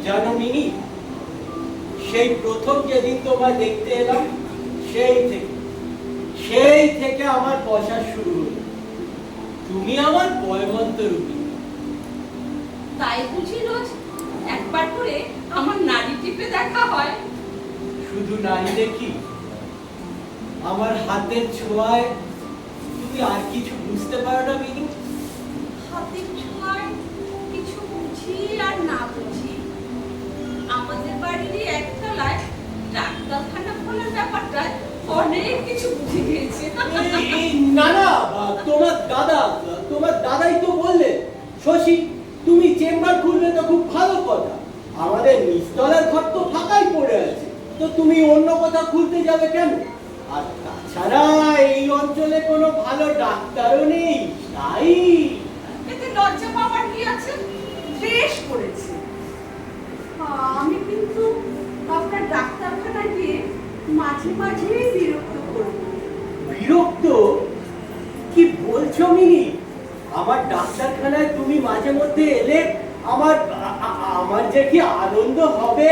জানো মিনি, সেই প্রথম যেদিন তোমায় দেখতে এলাম সেই থেকে আমার বসা শুরু হলো। তুমি আমার বয়বন্ত রূপী। তাই বুঝি রোজ একবার করে আমার নাড়ি টিপে দেখা হয়? শুধু নাড়ি দেখি, আমার হাতের ছোঁয়ায় তুমি আর কিছু বুঝতে পারো না মিনি? হাতের ছোঁয়ায় কিছু বুঝি আর না বুঝি, আমাদের বাড়িরই একতলায় ডাক্তারখানা খোলার ব্যাপারটায় অনেক কিছু বুঝে গিয়েছে। না না, তোমার দাদাই তো বললেন, শশী তুমি চেম্বার খুললে তো খুব ভালো কথা, আমাদের নিচতলার ঘর তো ফাঁকাই পড়ে আছে, তো তুমি অন্য কথা খুলতে যাবে কেন? আর তাছাড়া এই অঞ্চলে কোনো ভালো ডাক্তারও নেই, তাই। এতে লজ্জা পাওয়ার কি আছে? বেশ করেছে। আমি কিন্তু আপনার ডাক্তারখানায় গিয়ে মাঝে মাঝে বিরক্ত করব। বিরক্ত? কি বলছো মিনি? আমার ডাক্তারখানায় তুমি মাঝে মধ্যে এলে আমার যে কি আনন্দ হবে।